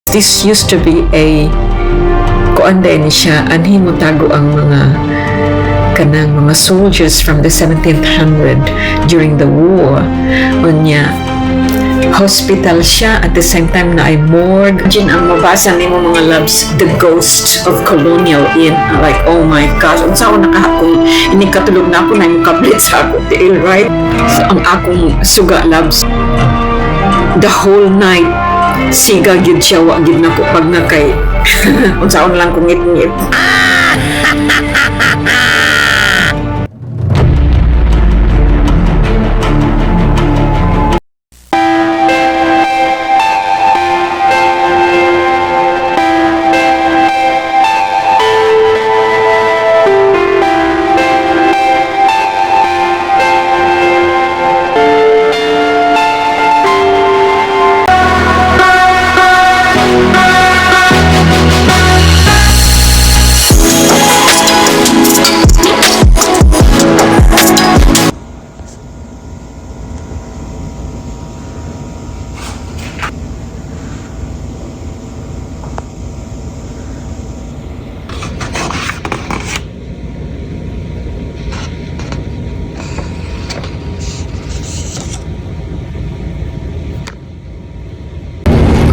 This used to be a kuanday ni siya, anhin mo tago ang kanang mga soldiers from the 1700 during the war. Unya, hospital siya, at the same time na ay morgue. Imagine ang mabasa ni mo mga loves, the ghost of Colonial Inn. Like, oh my gosh, ang saan nakahapon, inikatulog na ako na yung kablit sa ako tiil, right? So, ang akong suga loves, the whole night, siga gid siya, wa gid na ko pag na kay unsaon lang kung ngit-ngit.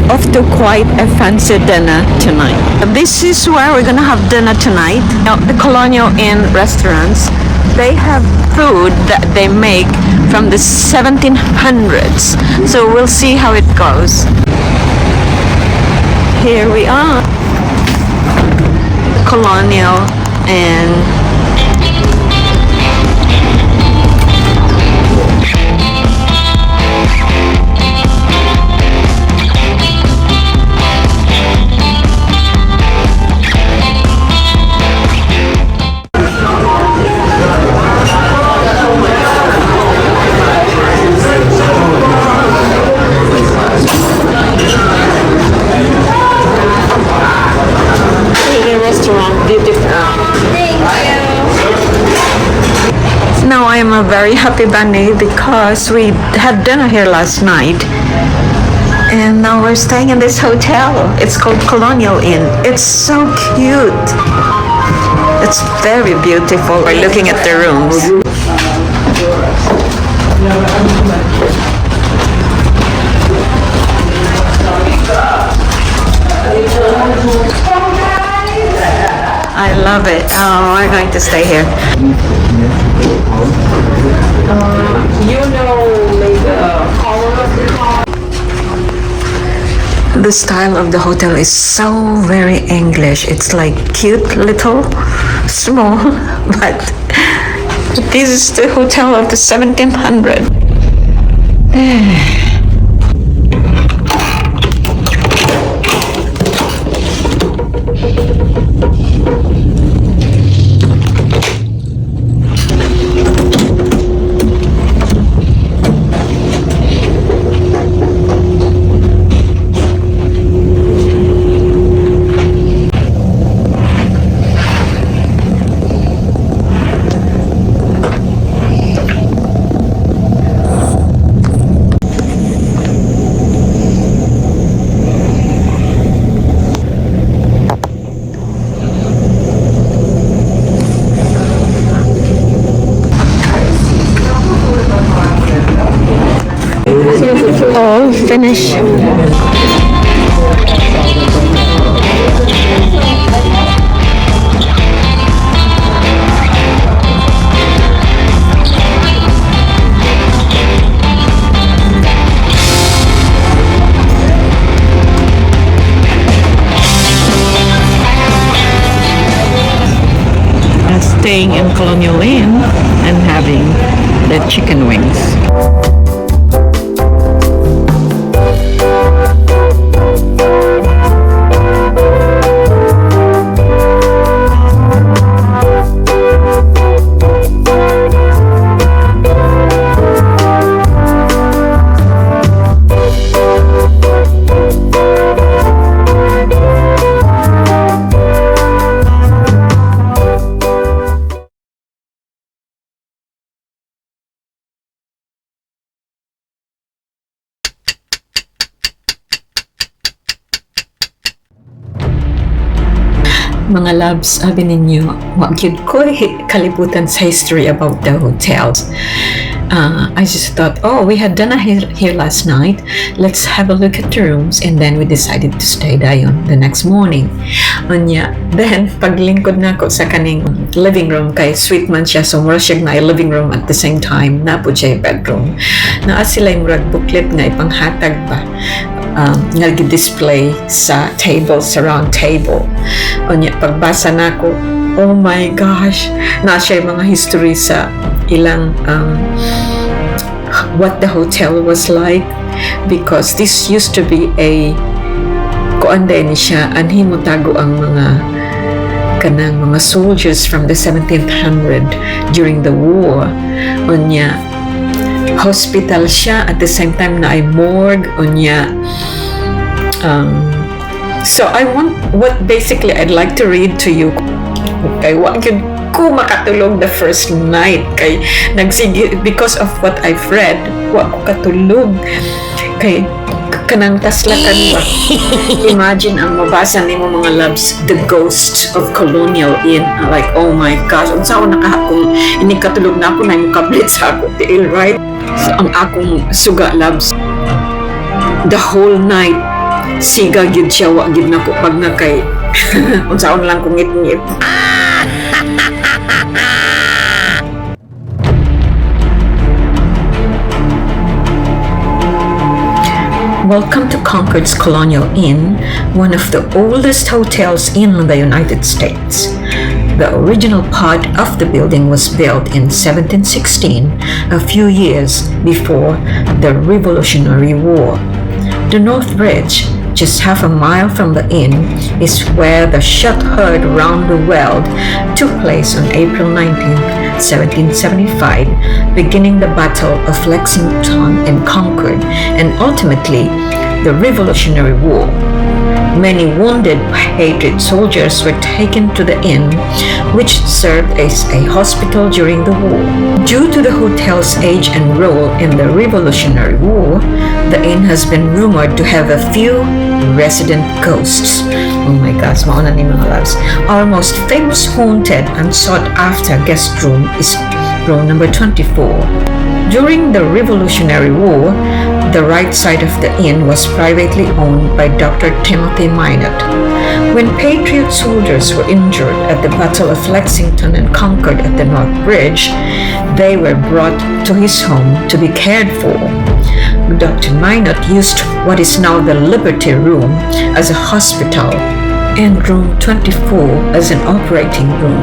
Off to quite a fancy dinner tonight. This is where we're gonna have dinner tonight. Now, the Colonial Inn restaurants, they have food that they make from the 1700s. So we'll see how it goes. Here we are. Colonial Inn. Now I am a very happy bunny because we had dinner here last night and now we're staying in this hotel. It's called Colonial Inn. It's so cute. It's very beautiful. We're looking at the rooms. I love it. Oh, we're going to stay here. You know, like the color of the car. The style of the hotel is so very English. It's like cute, little, small, but this is the hotel of the 1700. All finished. Staying in Colonial Inn and having the chicken wings. Mga loves, sabi ninyo, wag yun ko kalibutan sa history about the hotels. I just thought, oh, we had dinner here last night. Let's have a look at the rooms. And then we decided to stay dayon the next morning. Then, paglingkod na ako sa kaning living room, kay sweet man siya, so mura siya na living room at the same time, na po siya bedroom. Naa sila yung rug booklet nga ipanghatag pa. Nga display sa table, sa round table. Pagbasa na ako, oh my gosh, na siya yung mga history sa ilang what the hotel was like, because this used to be a kuan din siya, anhin mo tago ang mga soldiers from the 1700 during the war. Hospital siya, at the same time na ay morgue. So what basically I'd like to read to you. Okay, wag yun ko makatulog the first night, kay nagsige because of what I've read, wag ko katulog kay kanang taslakan ba. Imagine ang mabasa nimo mga loves, the ghost of Colonial Inn. Like, oh my gosh, unsa ako nakahapon ini katulog na ako na yung kablit sa ako tiil, right? So, ang akong suga loves, the whole night siga gyud siya, wa gyud na ko pag na kay unsa ako lang kung ngit-ngit. Welcome to Concord's Colonial Inn, one of the oldest hotels in the United States. The original part of the building was built in 1716, a few years before the Revolutionary War. The North Bridge, just half a mile from the inn, is where the shot heard around the world took place on April 19, 1775, beginning the Battle of Lexington and Concord, and ultimately the Revolutionary War. Many wounded Patriot soldiers were taken to the inn, which served as a hospital during the war. Due to the hotel's age and role in the Revolutionary War, the inn has been rumored to have a few resident ghosts. Oh my gosh, mauna ni mga loves. Our most famous haunted and sought after guest room is room number 24. During the Revolutionary War, the right side of the inn was privately owned by Dr. Timothy Minot. When Patriot soldiers were injured at the Battle of Lexington and Concord at the North Bridge, they were brought to his home to be cared for. Dr. Minot used what is now the Liberty Room as a hospital and room 24 as an operating room.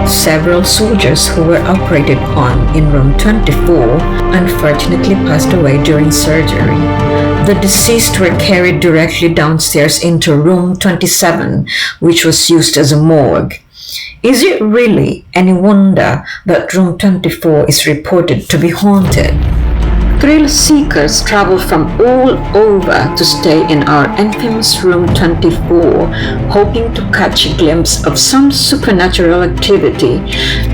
Several soldiers who were operated on in room 24 unfortunately passed away during surgery. The deceased were carried directly downstairs into room 27, which was used as a morgue. Is it really any wonder that room 24 is reported to be haunted? Thrill seekers travel from all over to stay in our infamous room 24, hoping to catch a glimpse of some supernatural activity.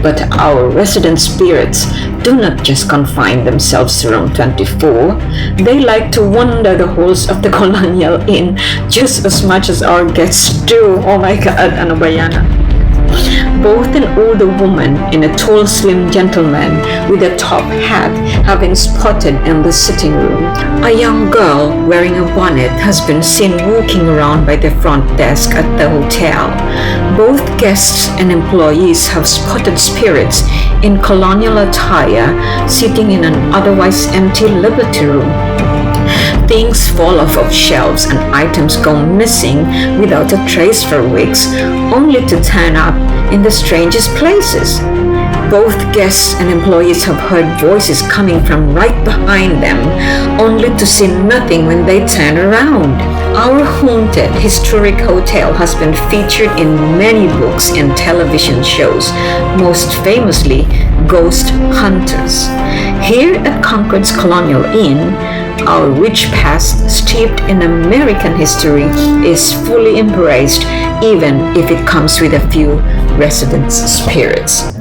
But our resident spirits do not just confine themselves to room 24. They like to wander the halls of the Colonial Inn just as much as our guests do. Oh my God, ano ba yan? Both an older woman and a tall, slim gentleman with a top hat have been spotted in the sitting room. A young girl wearing a bonnet has been seen walking around by the front desk at the hotel. Both guests and employees have spotted spirits in colonial attire sitting in an otherwise empty Liberty Room. Things fall off of shelves and items go missing without a trace for weeks, only to turn up in the strangest places. Both guests and employees have heard voices coming from right behind them, only to see nothing when they turn around. Our haunted historic hotel has been featured in many books and television shows, most famously Ghost Hunters. Here at Concord's Colonial Inn, our rich past, steeped in American history, is fully embraced, even if it comes with a few resident spirits.